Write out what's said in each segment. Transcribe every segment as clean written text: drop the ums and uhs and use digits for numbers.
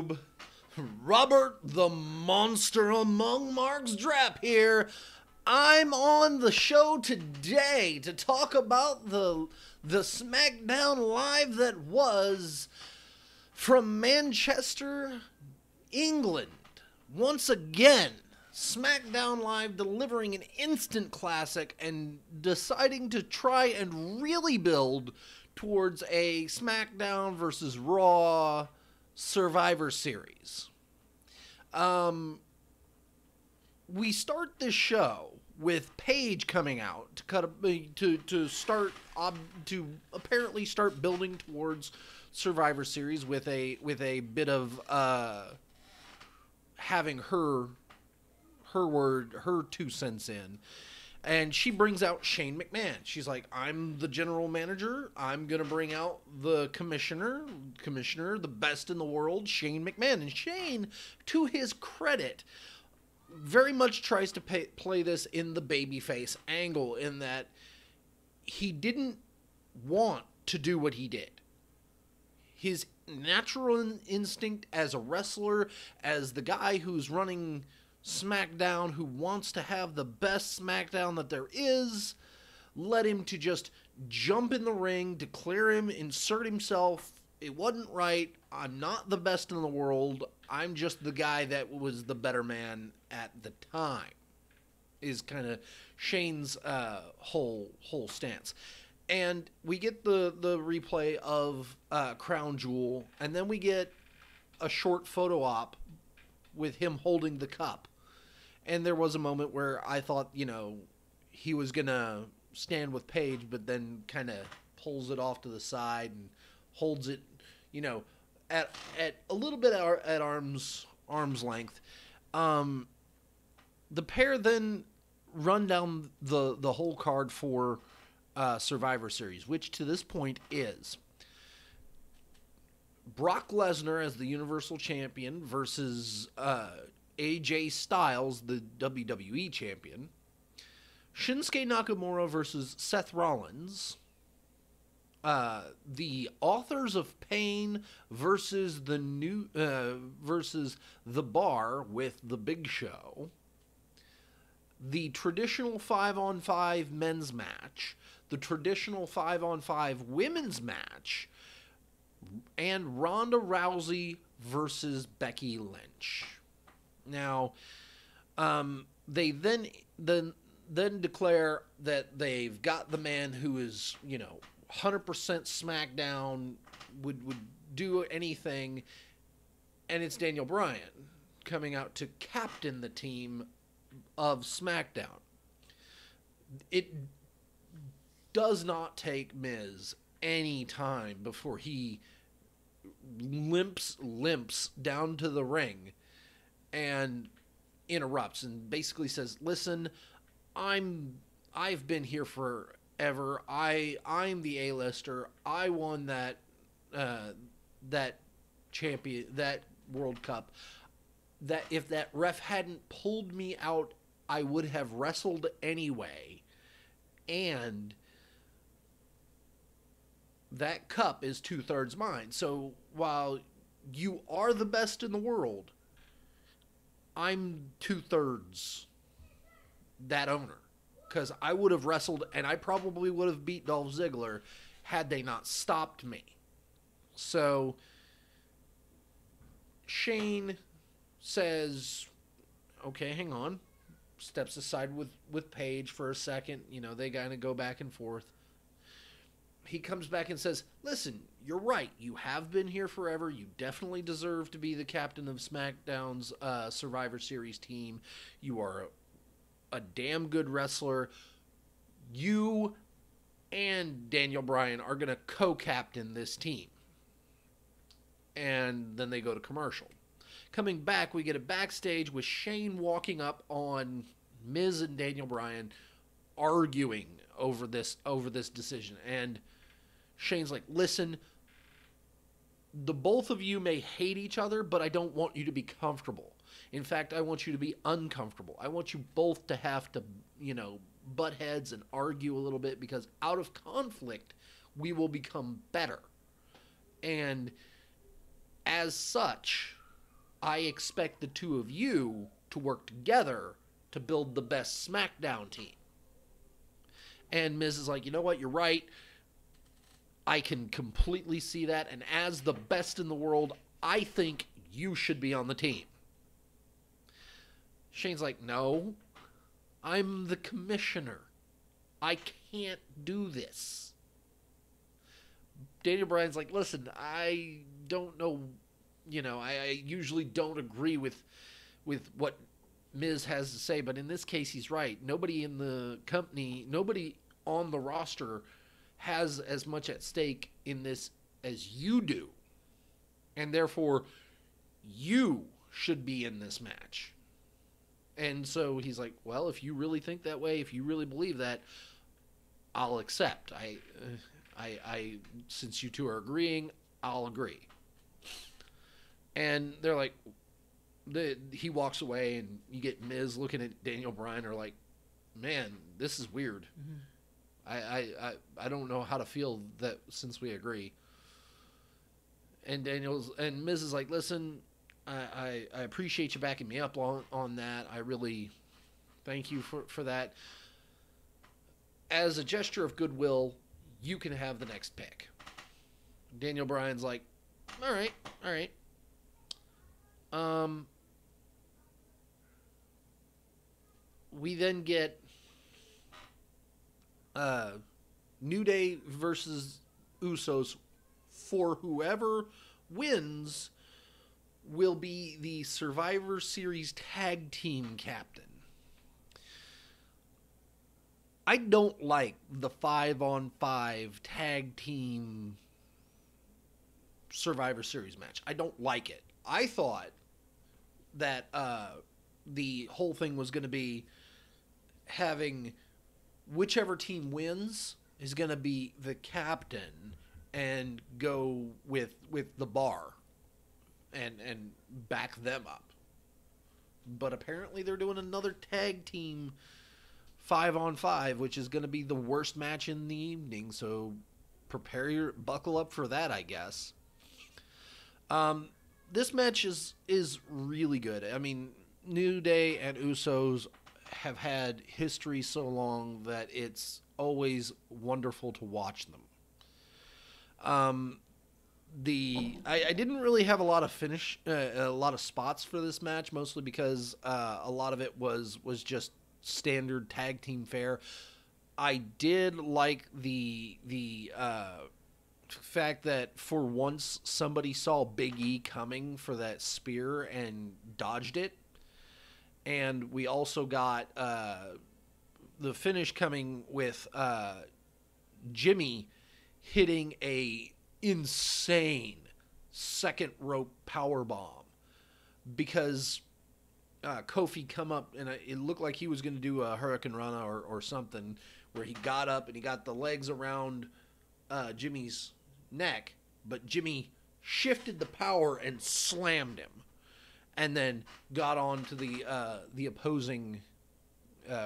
YouTube? Robert the Monster Among Marks Drapp here. I'm on the show today to talk about the Smackdown Live that was from Manchester, England. Once again, Smackdown Live delivering an instant classic and deciding to try and really build towards a SmackDown versus Raw Survivor Series. We start this show with Paige coming out to apparently start building towards Survivor Series with a bit of having her 2 cents in. And she brings out Shane McMahon. She's like, I'm the general manager. I'm going to bring out the commissioner, the best in the world, Shane McMahon. And Shane, to his credit, very much tries to play this in the babyface angle, in that he didn't want to do what he did. His natural instinct as a wrestler, as the guy who's running SmackDown, who wants to have the best SmackDown that there is, led him to just jump in the ring, declare him, insert himself. It wasn't right. I'm not the best in the world. I'm just the guy that was the better man at the time, is kind of Shane's whole stance. And we get the replay of Crown Jewel, and then we get a short photo op with him holding the cup. And there was a moment where I thought, he was going to stand with Paige, but then kind of pulls it off to the side and holds it, at a little bit at arm's length. The pair then run down the whole card for Survivor Series, which to this point is Brock Lesnar as the Universal Champion versus AJ Styles, the WWE Champion. Shinsuke Nakamura versus Seth Rollins. The Authors of Pain versus versus The Bar with The Big Show. The traditional 5-on-5 men's match. The traditional 5-on-5 women's match. And Ronda Rousey versus Becky Lynch. Now, they then declare that they've got the man who is, 100% SmackDown, would do anything, and it's Daniel Bryan coming out to captain the team of SmackDown. It does not take Miz any time before he limps down to the ring and interrupts and basically says, listen, I've been here forever. I'm the A-lister. I won that champion, that World Cup. That if that ref hadn't pulled me out, I would have wrestled anyway. And that cup is 2/3 mine. So while you are the best in the world, I'm 2/3 that owner. Because I would have wrestled, and I probably would have beat Dolph Ziggler had they not stopped me. So Shane says, okay, hang on. Steps aside with Paige for a second. They kind of go back and forth. He comes back and says, listen, you're right. You have been here forever. You definitely deserve to be the captain of SmackDown's Survivor Series team. You are a damn good wrestler. You and Daniel Bryan are going to co-captain this team. And then they go to commercial. Coming back, we get a backstage with Shane walking up on Miz and Daniel Bryan arguing over this decision. And Shane's like, listen, the both of you may hate each other, but I don't want you to be comfortable. In fact, I want you to be uncomfortable. I want you both to have to, butt heads and argue a little bit, because out of conflict, we will become better. And as such, I expect the two of you to work together to build the best SmackDown team. And Miz is like, you know what? You're right. I can completely see that. And as the best in the world, I think you should be on the team. Shane's like, no, I'm the commissioner. I can't do this. Daniel Bryan's like, listen, I don't know, I usually don't agree with what Miz has to say, but in this case, he's right. Nobody in the company, nobody on the roster has as much at stake in this as you do. And therefore, you should be in this match. And so he's like, well, if you really think that way, if you really believe that, I'll accept. I since you two are agreeing, I'll agree. And they're like, he walks away, and you get Miz looking at Daniel Bryan, are like, man, this is weird. Mm-hmm. I don't know how to feel that since we agree. And Miz is like, listen, I appreciate you backing me up on that. I really thank you for that. As a gesture of goodwill, you can have the next pick. Daniel Bryan's like, all right. We then get New Day versus Usos. For whoever wins will be the Survivor Series tag team captain. I don't like the 5-on-5 tag team Survivor Series match. I don't like it. I thought that the whole thing was going to be having whichever team wins is going to be the captain and go with the bar and back them up. But apparently they're doing another tag team 5-on-5, which is going to be the worst match in the evening. So buckle up for that, I guess. This match is really good. I mean, New Day and Usos have had history so long that it's always wonderful to watch them. I didn't really have a lot of spots for this match, mostly because a lot of it was just standard tag team fare. I did like the fact that for once somebody saw Big E coming for that spear and dodged it, and we also got the finish coming with Jimmy hitting a insane second rope power bomb, because Kofi come up and it looked like he was going to do a Hurricane Rana or something, where he got up and he got the legs around Jimmy's neck, but Jimmy shifted the power and slammed him, and then got on to the opposing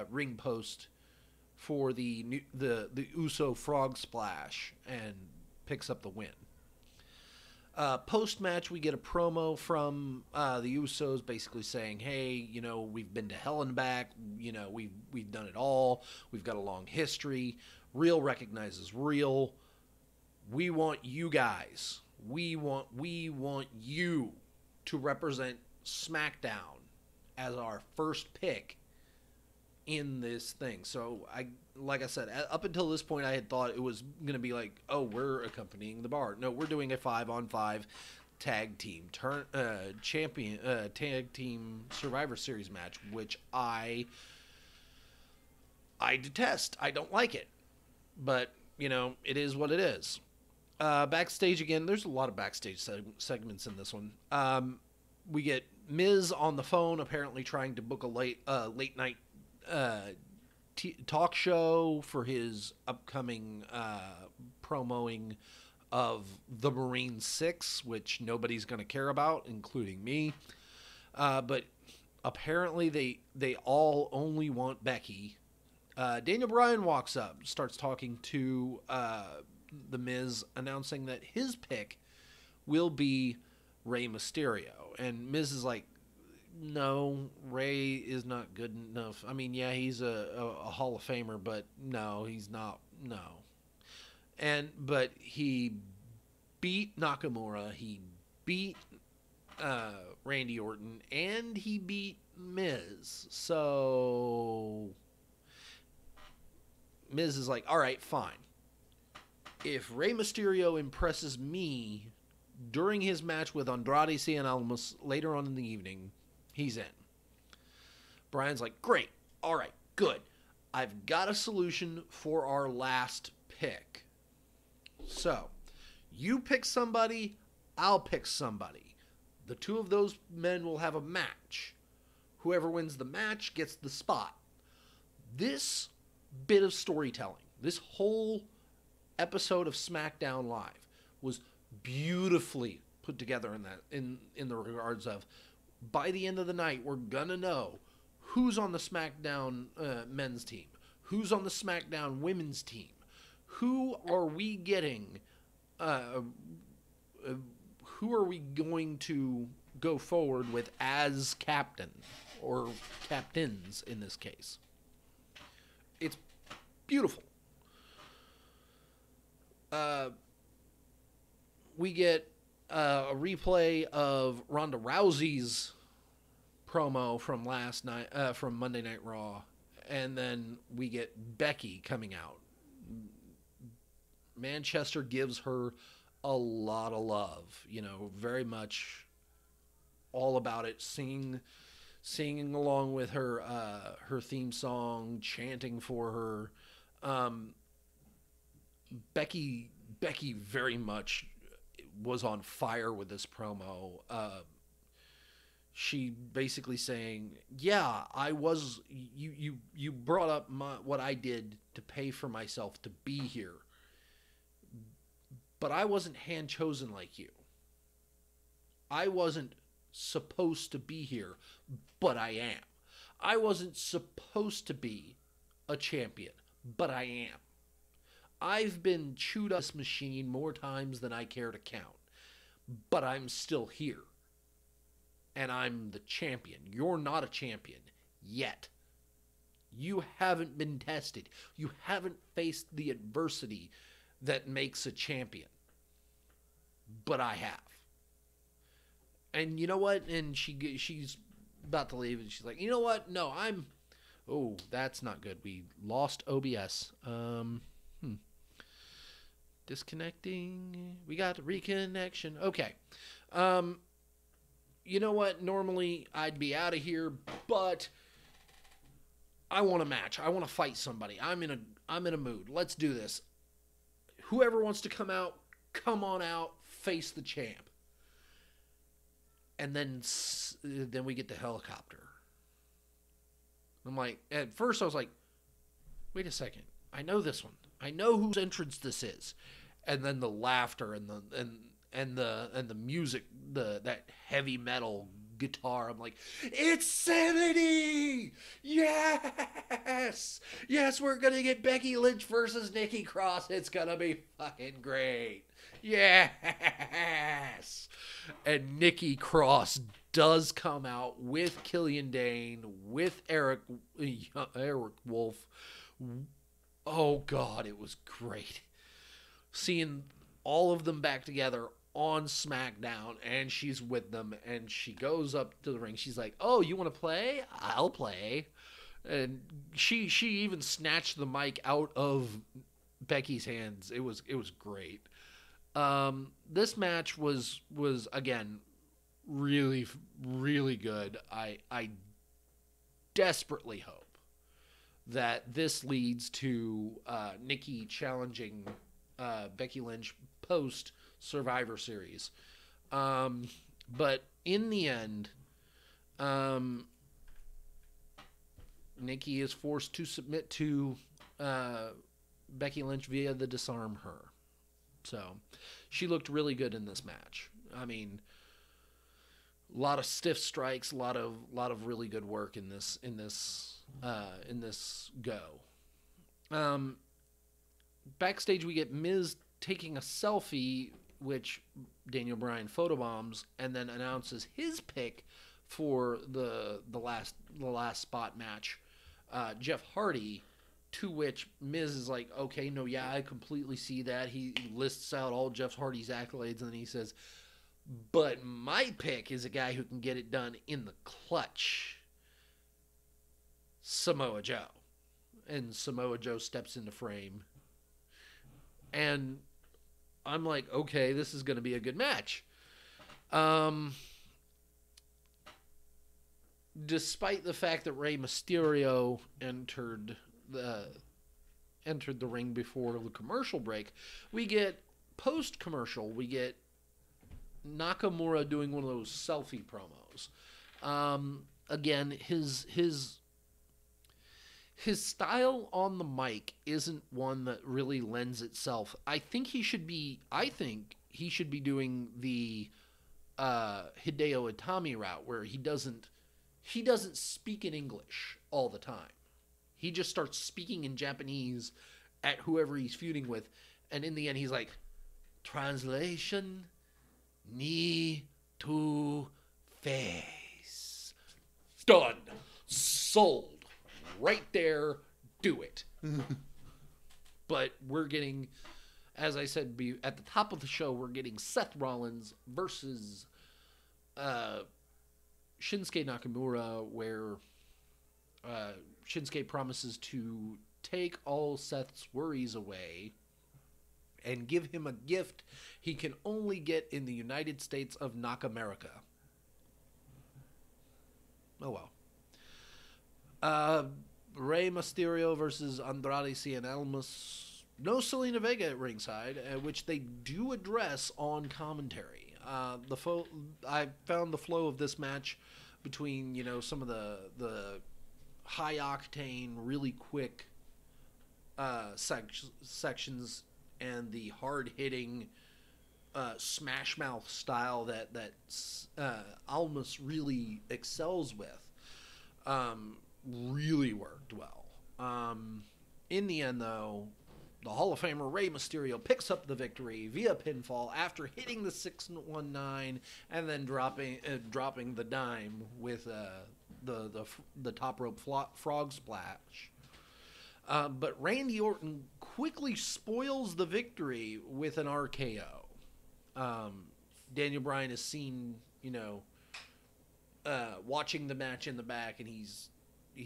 ring post for the Uso frog splash and picks up the win. Post-match, we get a promo from the Usos basically saying, hey, we've been to hell and back. We've done it all. We've got a long history. Real recognizes real. We want you guys. We want you to represent SmackDown as our first pick in this thing. So like I said, up until this point, I had thought it was going to be like, oh, we're accompanying the bar. No, we're doing a 5-on-5 tag team tag team Survivor Series match, which I detest. I don't like it, but it is what it is. Backstage again. There's a lot of backstage segments in this one. We get Miz on the phone, apparently trying to book a late night talk show for his upcoming promoing of the Marine 6, which nobody's going to care about, including me. But apparently they all only want Becky. Daniel Bryan walks up, starts talking to the Miz, announcing that his pick will be Rey Mysterio. And Miz is like, no, Rey is not good enough. I mean, yeah, he's a Hall of Famer, but no, he's not. No. But he beat Nakamura. He beat Randy Orton, and he beat Miz. So Miz is like, all right, fine. If Rey Mysterio impresses me during his match with Andrade Cien Almas later on in the evening, he's in. Brian's like, great. All right, good. I've got a solution for our last pick. So, you pick somebody, I'll pick somebody. The two of those men will have a match. Whoever wins the match gets the spot. This bit of storytelling, this whole episode of SmackDown Live was beautifully put together in the regards of, by the end of the night, we're gonna know who's on the SmackDown men's team, who's on the SmackDown women's team, who are we getting, who are we going to go forward with as captain, or captains in this case. It's beautiful. We get a replay of Ronda Rousey's promo from last night, from Monday Night Raw, and then we get Becky coming out. Manchester gives her a lot of love, very much all about it, singing along with her her theme song, chanting for her. Becky very much was on fire with this promo. She basically saying, yeah, I was, you brought up what I did to pay for myself to be here, but I wasn't hand chosen like you. I wasn't supposed to be here, but I am. I wasn't supposed to be a champion, but I am. I've been chewed up this machine more times than I care to count, but I'm still here. And I'm the champion. You're not a champion yet. You haven't been tested. You haven't faced the adversity that makes a champion. But I have. And you know what? And she's about to leave, and she's like, you know what? No, oh, that's not good. We lost OBS. Disconnecting. We got reconnection. Okay. You know what? Normally I'd be out of here, but I want a match. I want to fight somebody. I'm in a mood. Let's do this. Whoever wants to come out, come on out, face the champ. And then we get the helicopter. I'm like, at first I was like, wait a second. I know this one. I know whose entrance this is. And then the laughter and the music, that heavy metal guitar. I'm like, it's Sanity! Yes! Yes, we're gonna get Becky Lynch versus Nikki Cross. It's gonna be fucking great. Yes! And Nikki Cross does come out with Killian Dane, with Eric Wolf. Oh God, it was great. Seeing all of them back together on SmackDown, and she's with them, and she goes up to the ring. She's like, oh, you want to play? I'll play. And she even snatched the mic out of Becky's hands. It was great. This match was again really, really good. I desperately hope that this leads to Nikki challenging Becky Lynch post Survivor Series. But in the end, Nikki is forced to submit to Becky Lynch via the Disarm Her. So she looked really good in this match. I mean, a lot of stiff strikes, a lot of really good work in this go. Backstage we get Miz taking a selfie which Daniel Bryan photobombs and then announces his pick for the last spot match, Jeff Hardy. To which Miz is like, okay, no, yeah, I completely see that. He lists out all Jeff Hardy's accolades, and then he says, but my pick is a guy who can get it done in the clutch. Samoa Joe. And Samoa Joe steps into frame. And I'm like, okay, this is going to be a good match. Despite the fact that Rey Mysterio entered the ring before the commercial break, we get post-commercial, we get Nakamura doing one of those selfie promos. Again, his style on the mic isn't one that really lends itself. I think he should be doing the Hideo Itami route, where he doesn't speak in English all the time. He just starts speaking in Japanese at whoever he's feuding with, and in the end he's like, translation, knee to face. Done. Sold. Right there. Do it. But we're getting, as I said at the top of the show, we're getting Seth Rollins versus Shinsuke Nakamura, where Shinsuke promises to take all Seth's worries away and give him a gift he can only get in the United States of Nakamerica. Oh well. Rey Mysterio versus Andrade Cien Almas. No Selena Vega at ringside, which they do address on commentary. I found the flow of this match between, some of the high octane, really quick sections and the hard hitting smash mouth style that Almas really excels with, really worked well. In the end, though, the Hall of Famer Rey Mysterio picks up the victory via pinfall after hitting the 619 and then dropping the dime with the top rope frog splash. But Randy Orton quickly spoils the victory with an RKO. Daniel Bryan is seen, watching the match in the back, and he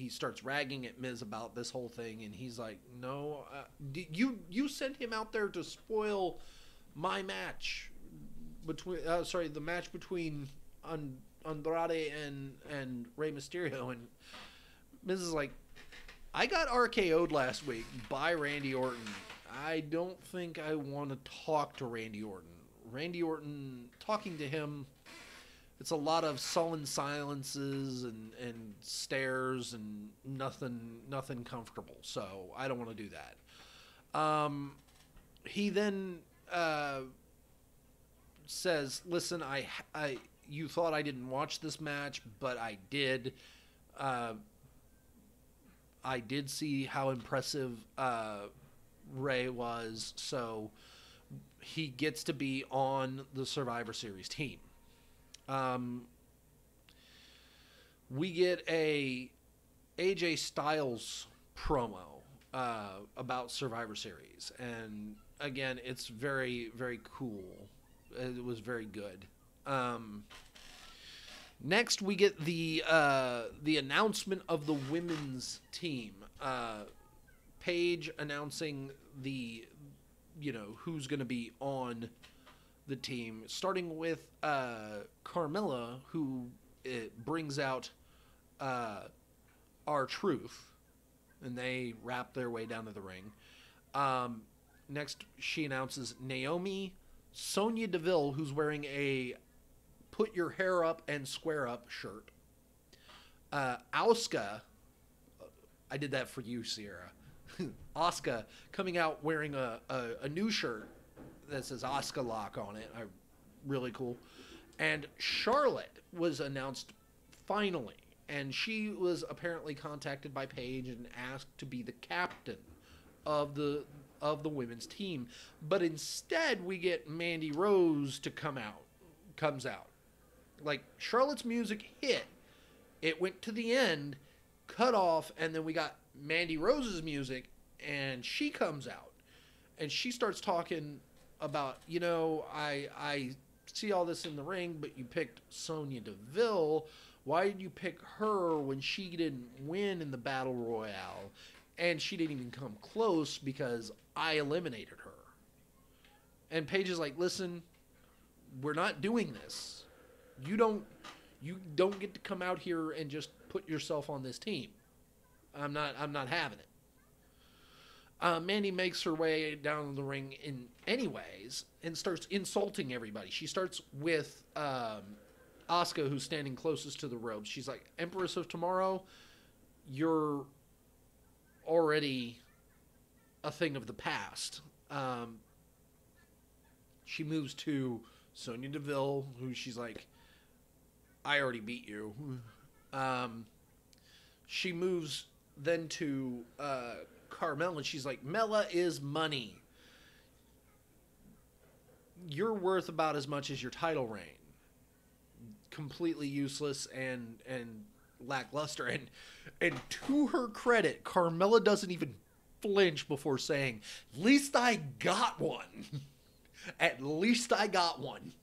starts ragging at Miz about this whole thing, and he's like, no, you sent him out there to spoil my match the match between Andrade and Rey Mysterio. And Miz is like, I got RKO'd last week by Randy Orton. I don't think I want to talk to Randy Orton. Randy Orton, talking to him, it's a lot of sullen silences and stares and nothing comfortable. So I don't want to do that. He then says, listen, you thought I didn't watch this match, but I did. I did see how impressive Rey was, so he gets to be on the Survivor Series team. We get a AJ Styles promo about Survivor Series, and again, it's very, very cool. It was very good. Next, we get the announcement of the women's team. Paige announcing who's going to be on the team, starting with Carmella, who brings out R-Truth, and they wrap their way down to the ring. Next, she announces Naomi, Sonya Deville, who's wearing a put your hair up and square up shirt. Asuka, I did that for you, Sierra. Asuka coming out wearing a new shirt that says Asuka Lock on it. Really cool. And Charlotte was announced finally, and she was apparently contacted by Paige and asked to be the captain of the of the women's team. But instead, we get Mandy Rose to comes out. Like, Charlotte's music hit. It went to the end, cut off, and then we got Mandy Rose's music, and she comes out. And she starts talking about, I see all this in the ring, but you picked Sonya Deville. Why did you pick her when she didn't win in the Battle Royale? And she didn't even come close because I eliminated her. And Paige is like, listen, we're not doing this. You don't get to come out here and just put yourself on this team. I'm not having it. Mandy makes her way down the ring in anyways and starts insulting everybody. She starts with Asuka, who's standing closest to the ropes. She's like, Empress of Tomorrow, you're already a thing of the past. She moves to Sonya Deville, who she's like, I already beat you. She moves then to Carmella, and she's like, Mella is money. You're worth about as much as your title reign. Completely useless and lackluster. And to her credit, Carmella doesn't even flinch before saying, at least I got one. At least I got one.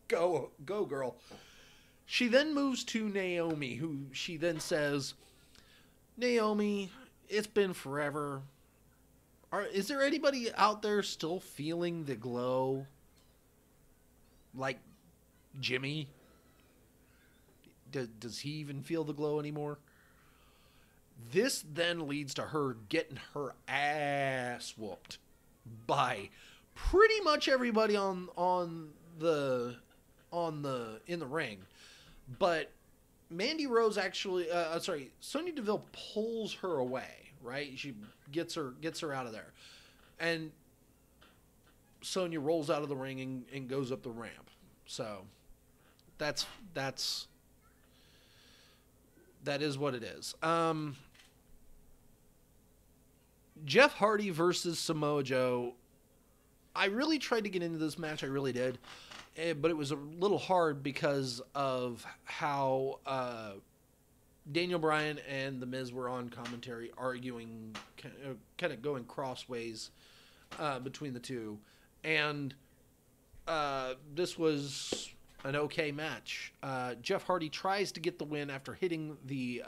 Go, girl. She then moves to Naomi, who she then says, Naomi, it's been forever. Is there anybody out there still feeling the glow? Like Jimmy? Does he even feel the glow anymore? This then leads to her getting her ass whooped by pretty much everybody in the ring. But Mandy Rose actually, Sonya Deville pulls her away, right? She gets her out of there. And Sonya rolls out of the ring and goes up the ramp. So that is what it is. Jeff Hardy versus Samoa Joe. I really tried to get into this match. I really did. But it was a little hard because of how Daniel Bryan and The Miz were on commentary arguing, kind of going crossways between the two. And this was an okay match. Jeff Hardy tries to get the win after hitting the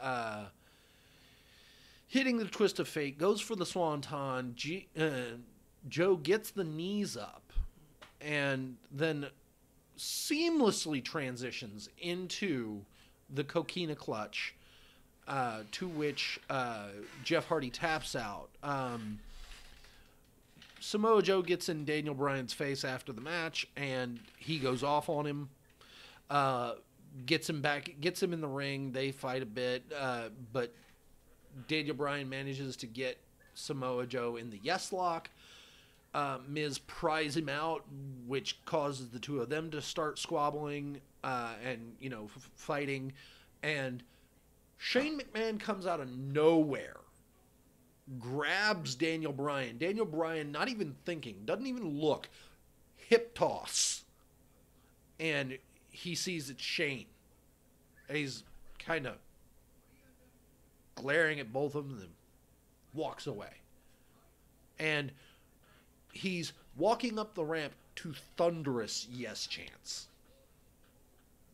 twist of fate, goes for the swanton. Joe gets the knees up and then seamlessly transitions into the coquina clutch, to which Jeff Hardy taps out. Samoa Joe gets in Daniel Bryan's face after the match, and he goes off on him, gets him in the ring. They fight a bit, but Daniel Bryan manages to get Samoa Joe in the yes lock. Miz pries him out, which causes the two of them to start squabbling and fighting. And Shane McMahon comes out of nowhere, grabs Daniel Bryan. Daniel Bryan, not even thinking, doesn't even look, hip toss. And he sees it's Shane. And he's kind of glaring at both of them and walks away. And he's walking up the ramp to thunderous yes chants.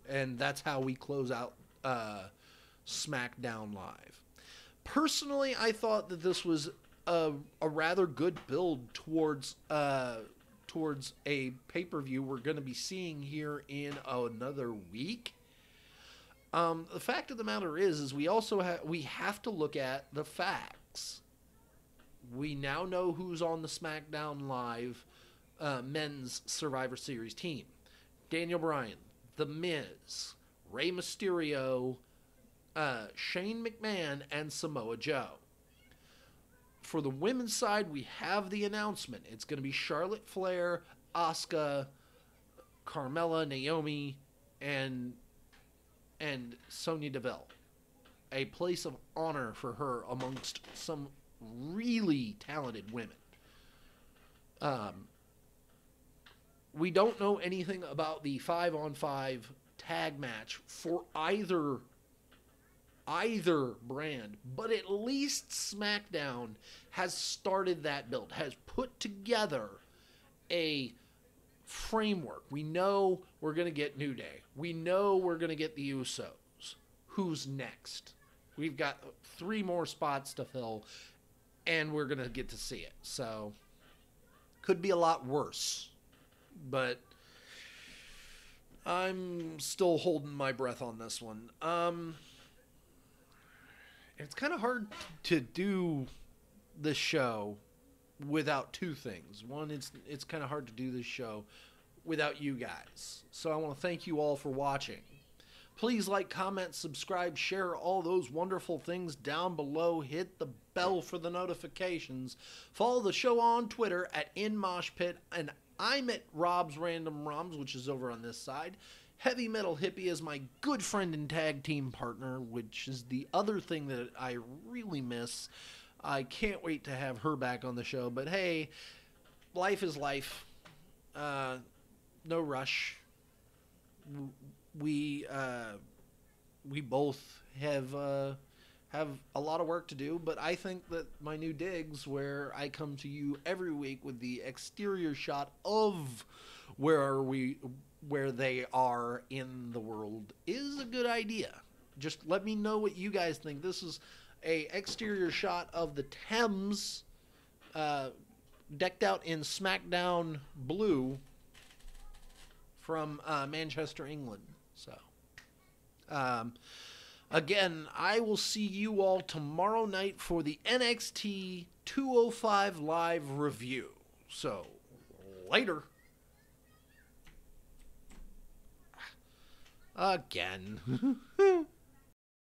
And that's how we close out SmackDown Live. Personally, I thought that this was a rather good build towards a pay-per-view we're going to be seeing here in another week. The fact of the matter is we also have to look at the facts. We now know who's on the SmackDown Live men's Survivor Series team. Daniel Bryan, The Miz, Rey Mysterio, Shane McMahon, and Samoa Joe. For the women's side, we have the announcement. It's going to be Charlotte Flair, Asuka, Carmella, Naomi, and Sonya Deville. A place of honor for her amongst some really talented women. We don't know anything about the 5-on-5 tag match for either brand, but at least SmackDown has started that build, has put together a framework. We know we're going to get New Day. We know we're going to get the Usos. Who's next? We've got 3 more spots to fill, and we're going to get to see it. So, could be a lot worse. But I'm still holding my breath on this one. It's kind of hard to do this show without 2 things. One, it's kind of hard to do this show without you guys. So I want to thank you all for watching. Please like, comment, subscribe, share all those wonderful things down below. Hit the bell for the notifications. Follow the show on Twitter at InMoshPit, and I'm at Rob's Random Roms, which is over on this side. Heavy Metal Hippie is my good friend and tag team partner, which is the other thing that I really miss. I can't wait to have her back on the show. But hey, life is life. No rush. We both have a lot of work to do, but I think that my new digs, where I come to you every week with the exterior shot of where they are in the world, is a good idea. Just let me know what you guys think. This is a exterior shot of the Thames, decked out in SmackDown blue from Manchester, England. So, again, I will see you all tomorrow night for the NXT 205 Live review. So, later. Again.